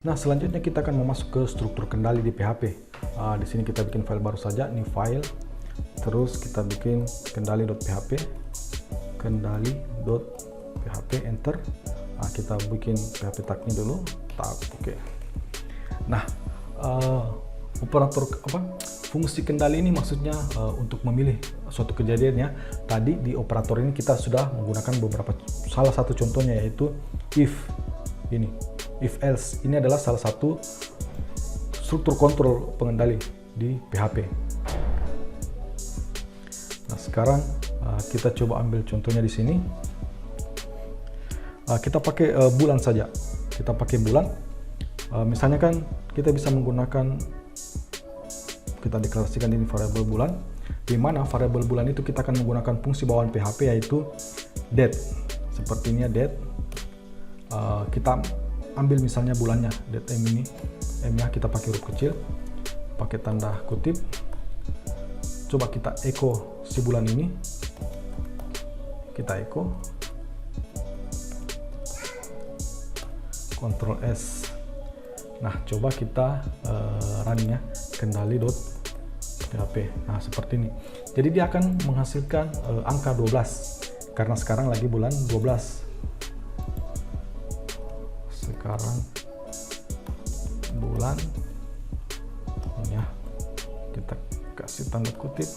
Nah, selanjutnya kita akan memasuk ke struktur kendali di PHP. Di sini kita bikin file baru saja, new file. Terus kita bikin kendali.php, kendali.php, enter. Kita bikin PHP tagnya dulu, tag, oke. Nah, fungsi kendali ini maksudnya untuk memilih suatu kejadiannya. Tadi di operator ini kita sudah menggunakan salah satu contohnya yaitu if ini. If else, ini adalah salah satu struktur kontrol pengendali di PHP. Nah, sekarang kita coba ambil contohnya di sini. Kita pakai bulan saja. Kita pakai bulan. Misalnya kan kita bisa menggunakan, kita deklarasikan ini variabel bulan, di mana variabel bulan itu kita akan menggunakan fungsi bawaan PHP yaitu date. Sepertinya date. Kita ambil misalnya bulannya, date m ini, m-nya kita pakai huruf kecil, pakai tanda kutip. Coba kita echo si bulan ini, kita echo, Ctrl S. Nah, coba kita running ya, kendali.php. Nah, seperti ini. Jadi dia akan menghasilkan angka 12 karena sekarang lagi bulan 12. Sekarang bulan ini ya, kita kasih tanda kutip,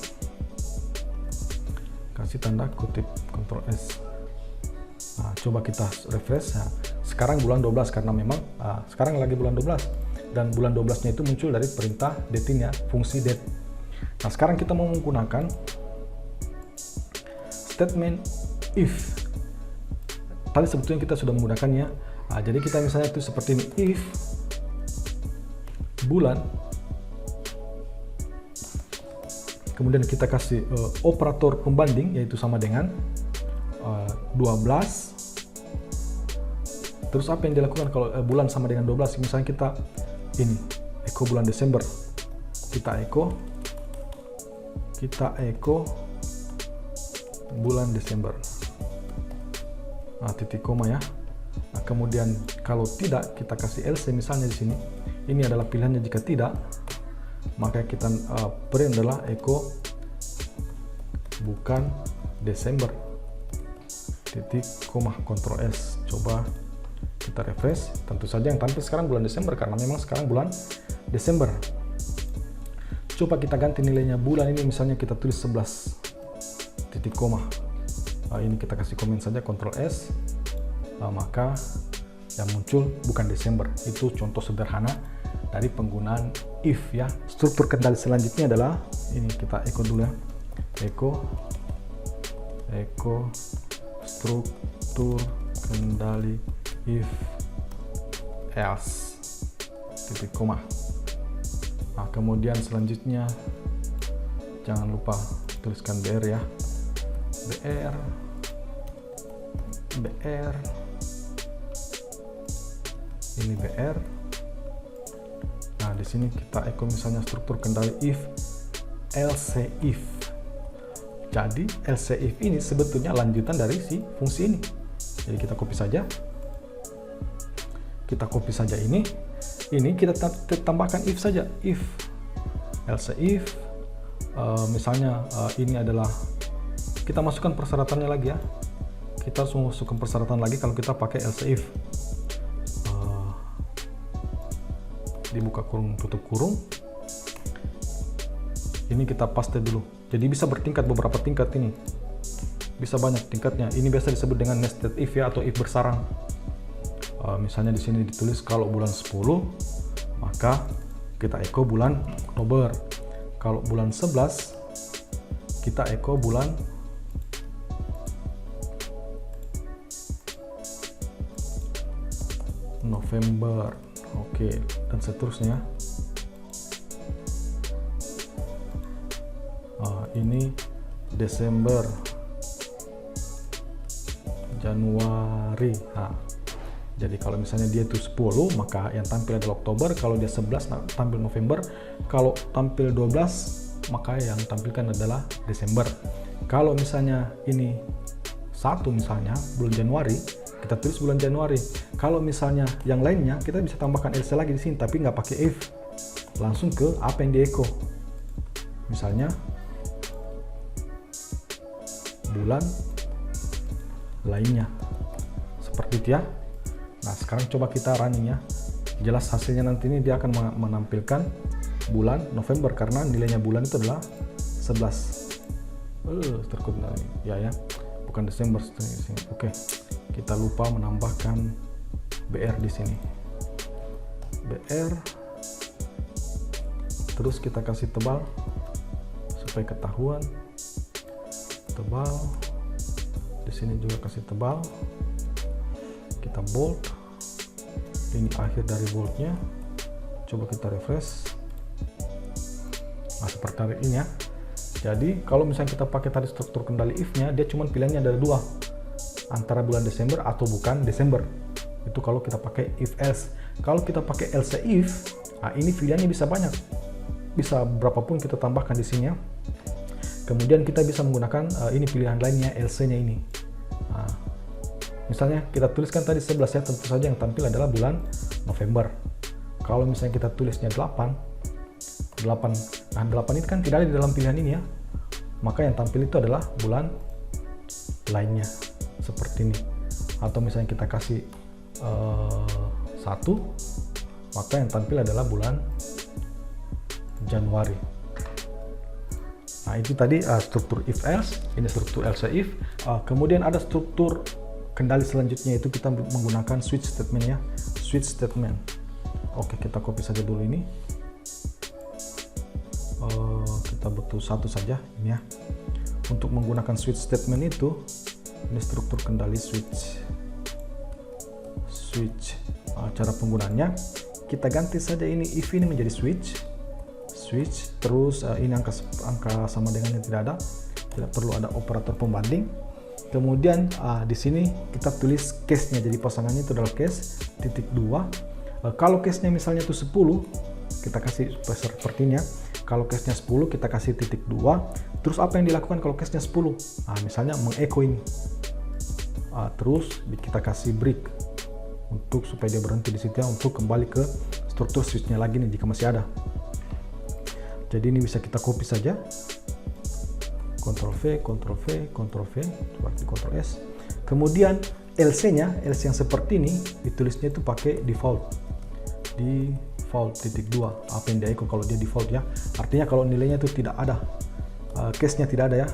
Ctrl S. Nah, coba kita refresh. Nah, sekarang bulan 12 karena memang sekarang lagi bulan 12 dan bulan 12 nya itu muncul dari perintah date-nya, fungsi date. Nah, sekarang kita mau menggunakan statement if. Tadi sebetulnya kita sudah menggunakannya. Jadi kita misalnya itu seperti ini, if bulan, kemudian kita kasih operator pembanding yaitu sama dengan 12. Terus apa yang dilakukan kalau bulan sama dengan 12? Misalnya kita ini echo bulan Desember, kita echo bulan Desember, titik koma ya. Nah, kemudian kalau tidak, kita kasih else misalnya di sini. Ini adalah pilihannya. Jika tidak, maka kita print adalah echo bukan Desember, titik koma, Ctrl S. Coba kita refresh. Tentu saja yang tampil sekarang bulan Desember karena memang sekarang bulan Desember. Coba kita ganti nilainya bulan ini, misalnya kita tulis 11 titik koma. Ini kita kasih komen saja, Ctrl S. Maka yang muncul bukan Desember. Itu contoh sederhana dari penggunaan if ya. Struktur kendali selanjutnya adalah ini, kita echo dulu ya, echo struktur kendali if else, titik koma. Nah, kemudian selanjutnya jangan lupa tuliskan br ya, br ini br. Nah, di sini kita echo misalnya struktur kendali if else if. Jadi else if ini sebetulnya lanjutan dari si fungsi ini. Jadi kita copy saja. Ini kita tambahkan if saja, if else if. Misalnya ini adalah, kita masukkan persyaratannya lagi ya. Kita harus masukkan persyaratan lagi kalau kita pakai else if. Dibuka kurung, tutup kurung. Ini kita paste dulu. Jadi bisa bertingkat, beberapa tingkat ini. Bisa banyak tingkatnya. Ini biasa disebut dengan nested if ya, atau if bersarang. Misalnya di sini ditulis kalau bulan 10, maka kita echo bulan Oktober. Kalau bulan 11, kita echo bulan November. Oke, dan seterusnya. Ini Desember, Januari. Jadi kalau misalnya dia itu 10, maka yang tampil adalah Oktober. Kalau dia 11, tampil November. Kalau tampil 12, maka yang tampilkan adalah Desember. Kalau misalnya ini 1 misalnya bulan Januari, kita tulis bulan Januari. Kalau misalnya yang lainnya, kita bisa tambahkan else lagi di sini, tapi nggak pakai if, langsung ke apa yang di echo. Misalnya bulan lainnya, seperti itu ya. Nah, sekarang coba kita running ya. Jelas hasilnya nanti ini dia akan menampilkan bulan November karena nilainya bulan itu adalah 11. Terkut ya, bukan Desember. Oke, kita lupa menambahkan BR di sini. BR, terus kita kasih tebal supaya ketahuan. Tebal, di sini juga kasih tebal. Kita bold, ini akhir dari boldnya. Coba kita refresh. Nah, seperti hari ini ya. Jadi kalau misalnya kita pakai tadi struktur kendali if-nya, dia cuma pilihannya ada dua, antara bulan Desember atau bukan Desember. Itu kalau kita pakai if else. Kalau kita pakai else if, nah ini pilihannya bisa banyak, bisa berapapun kita tambahkan di sini ya. Kemudian kita bisa menggunakan ini pilihan lainnya, else-nya ini. Nah, misalnya kita tuliskan tadi 11 ya, tentu saja yang tampil adalah bulan November. Kalau misalnya kita tulisnya 8, nah 8 ini kan tidak ada di dalam pilihan ini ya, maka yang tampil itu adalah bulan lainnya, seperti ini. Atau misalnya kita kasih 1, maka yang tampil adalah bulan Januari. Nah, itu tadi struktur if else, ini struktur else if. Kemudian ada struktur kendali selanjutnya, itu kita menggunakan switch statement ya, switch statement. Oke, kita copy saja dulu ini. Kita butuh satu saja ini ya. Untuk menggunakan switch statement itu, ini struktur kendali switch. Cara penggunaannya, kita ganti saja ini if ini menjadi switch, terus ini angka sama dengan yang tidak ada, tidak perlu ada operator pembanding. Kemudian di sini kita tulis case-nya, jadi pasangannya itu adalah case titik 2. Kalau case-nya misalnya itu 10, kita kasih sepertinya. Kalau case-nya 10, kita kasih titik 2. Terus apa yang dilakukan kalau case-nya 10? Nah, misalnya mengecho ini. Terus kita kasih break untuk supaya dia berhenti di situ ya, untuk kembali ke struktur switch-nya lagi nih jika masih ada. Jadi ini bisa kita copy saja. Ctrl V, Ctrl V, Ctrl V, seperti Ctrl S. Kemudian else-nya, else yang seperti ini, ditulisnya itu pakai default titik 2, apa yang dia echo kalau dia default ya. Artinya kalau nilainya itu tidak ada, case-nya tidak ada ya.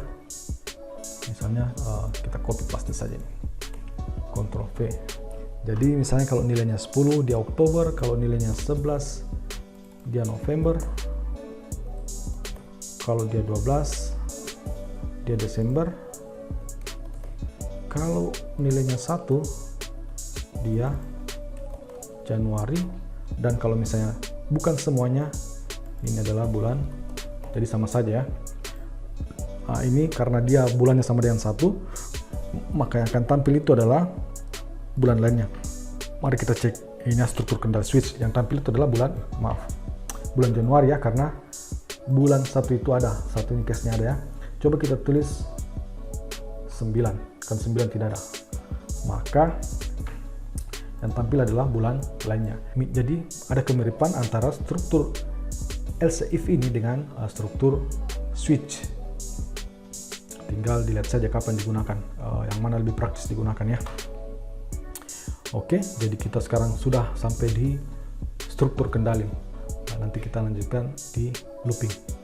Misalnya kita copy paste saja ini, Ctrl V. Jadi misalnya kalau nilainya 10 dia Oktober, kalau nilainya 11 dia November, kalau dia 12 dia Desember, kalau nilainya 1 dia Januari. Dan kalau misalnya bukan semuanya, ini adalah bulan, jadi sama saja ya. Nah, ini karena dia bulannya sama dengan 1, maka yang akan tampil itu adalah bulan lainnya. Mari kita cek ini struktur kendali switch. Yang tampil itu adalah bulan Januari ya, karena bulan 1 itu ada, satu ini case-nya ada ya. Coba kita tulis 9, kan 9 tidak ada, maka yang tampil adalah bulan lainnya. Jadi ada kemiripan antara struktur else if ini dengan struktur switch. Tinggal dilihat saja kapan digunakan, yang mana lebih praktis digunakan ya. Oke, jadi kita sekarang sudah sampai di struktur kendali. Nah, nanti kita lanjutkan di looping.